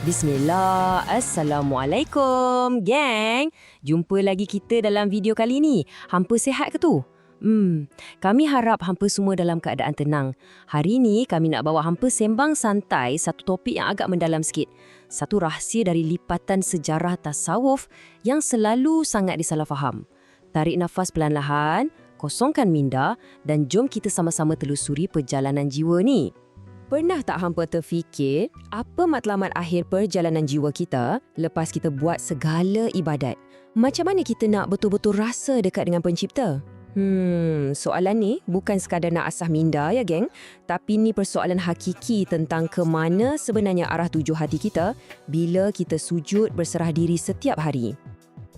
Bismillah, Assalamualaikum, geng. Jumpa lagi kita dalam video kali ni. Hampa sihat ke tu? Kami harap hampa semua dalam keadaan tenang. Hari ni kami nak bawa hampa sembang santai satu topik yang agak mendalam sikit. Satu rahsia dari lipatan sejarah tasawuf yang selalu sangat disalahfaham. Tarik nafas perlahan-lahan, kosongkan minda dan jom kita sama-sama telusuri perjalanan jiwa ni. Pernah tak hampa terfikir apa matlamat akhir perjalanan jiwa kita lepas kita buat segala ibadat? Macam mana kita nak betul-betul rasa dekat dengan pencipta? Soalan ni bukan sekadar nak asah minda ya geng, tapi ni persoalan hakiki tentang ke mana sebenarnya arah tuju hati kita bila kita sujud berserah diri setiap hari.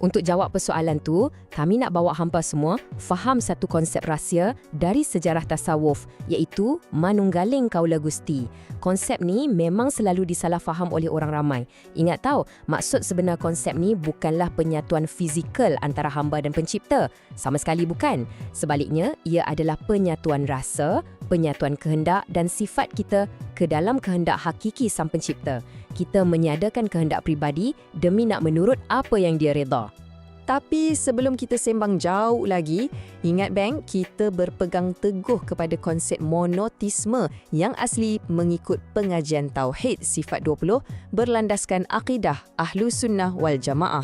Untuk jawab persoalan tu, kami nak bawa hampa semua faham satu konsep rahsia dari sejarah tasawuf, iaitu Manunggaling Kaula Gusti. Konsep ni memang selalu disalahfaham oleh orang ramai. Ingat tahu, maksud sebenar konsep ni bukanlah penyatuan fizikal antara hamba dan pencipta. Sama sekali bukan. Sebaliknya, ia adalah penyatuan rasa, penyatuan kehendak dan sifat kita ke dalam kehendak hakiki sang pencipta. Kita menyadarkan kehendak pribadi demi nak menurut apa yang dia reda. Tapi sebelum kita sembang jauh lagi, ingat bang, kita berpegang teguh kepada konsep monotisme yang asli mengikut pengajian Tauhid sifat 20 berlandaskan akidah Ahlus Sunnah wal Jamaah.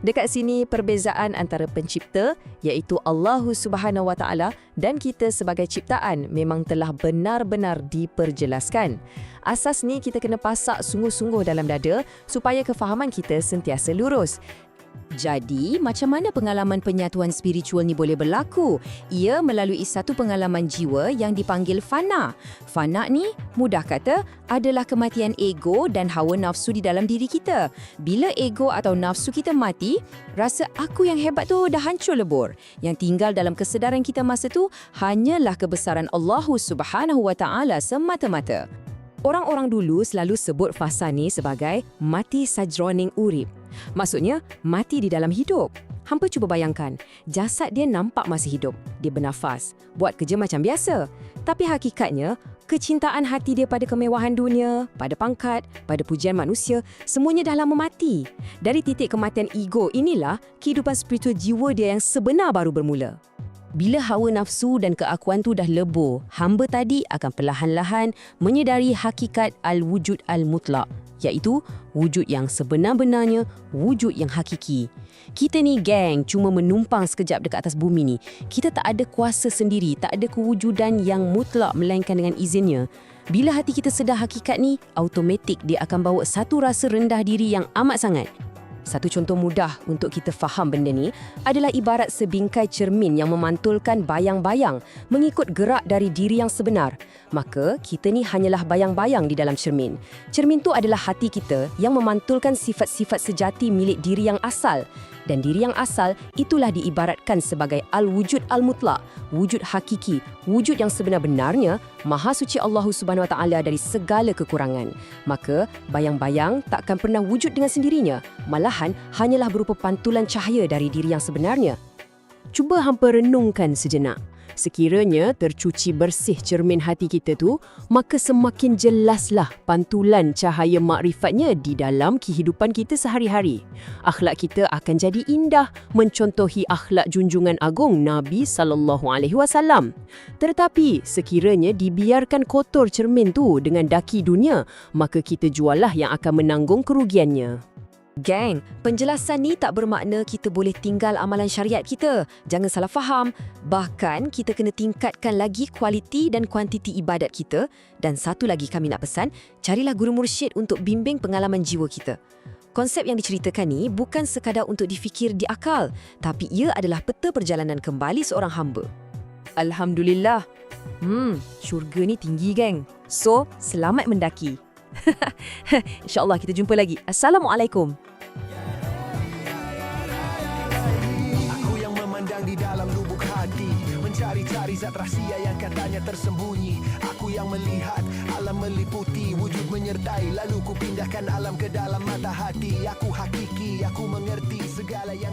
Dekat sini perbezaan antara pencipta iaitu Allah Subhanahu Wa Taala dan kita sebagai ciptaan memang telah benar-benar diperjelaskan. Asas ni kita kena pasak sungguh-sungguh dalam dada supaya kefahaman kita sentiasa lurus. Jadi, macam mana pengalaman penyatuan spiritual ni boleh berlaku? Ia melalui satu pengalaman jiwa yang dipanggil fana. Fana ni, mudah kata, adalah kematian ego dan hawa nafsu di dalam diri kita. Bila ego atau nafsu kita mati, rasa aku yang hebat tu dah hancur lebur. Yang tinggal dalam kesedaran kita masa tu hanyalah kebesaran Allah Subhanahu Wa Taala semata-mata. Orang-orang dulu selalu sebut fasa ni sebagai mati sajroning urip. Maksudnya, mati di dalam hidup. Hampa cuba bayangkan, jasad dia nampak masih hidup. Dia bernafas, buat kerja macam biasa. Tapi hakikatnya, kecintaan hati dia pada kemewahan dunia, pada pangkat, pada pujian manusia, semuanya dah lama mati. Dari titik kematian ego inilah, kehidupan spiritual jiwa dia yang sebenar baru bermula. Bila hawa nafsu dan keakuan tu dah lebur, hamba tadi akan perlahan-lahan menyedari hakikat al-wujud al-mutlak, iaitu wujud yang sebenar-benarnya, wujud yang hakiki. Kita ni geng cuma menumpang sekejap dekat atas bumi ni. Kita tak ada kuasa sendiri, tak ada kewujudan yang mutlak melainkan dengan izinnya. Bila hati kita sedar hakikat ni, automatik dia akan bawa satu rasa rendah diri yang amat sangat. Satu contoh mudah untuk kita faham benda ni adalah ibarat sebingkai cermin yang memantulkan bayang-bayang mengikut gerak dari diri yang sebenar. Maka, kita ni hanyalah bayang-bayang di dalam cermin. Cermin tu adalah hati kita yang memantulkan sifat-sifat sejati milik diri yang asal. Dan diri yang asal itulah diibaratkan sebagai al-wujud al-mutlak, wujud hakiki, wujud yang sebenar-benarnya, maha suci Allah Subhanahu Wa Taala dari segala kekurangan. Maka, bayang-bayang takkan pernah wujud dengan sendirinya, malahan hanyalah berupa pantulan cahaya dari diri yang sebenarnya. Cuba hampa renungkan sejenak. Sekiranya tercuci bersih cermin hati kita tu, maka semakin jelaslah pantulan cahaya makrifatnya di dalam kehidupan kita sehari-hari. Akhlak kita akan jadi indah, mencontohi akhlak junjungan agung Nabi SAW. Tetapi sekiranya dibiarkan kotor cermin tu dengan daki dunia, maka kita jualah yang akan menanggung kerugiannya. Geng, penjelasan ni tak bermakna kita boleh tinggal amalan syariat kita. Jangan salah faham. Bahkan, kita kena tingkatkan lagi kualiti dan kuantiti ibadat kita. Dan satu lagi kami nak pesan, carilah guru mursyid untuk bimbing pengalaman jiwa kita. Konsep yang diceritakan ni bukan sekadar untuk difikir di akal, tapi ia adalah peta perjalanan kembali seorang hamba. Alhamdulillah. Syurga ni tinggi, geng. So, selamat mendaki. InsyaAllah kita jumpa lagi. Assalamualaikum. Aku yang memandang di dalam lubuk hati, mencari-cari zat rahsia yang katanya tersembunyi. Aku yang melihat alam meliputi, wujud menyertai, lalu ku pindahkan alam ke dalam mata hati. Aku hakiki, aku mengerti segala yang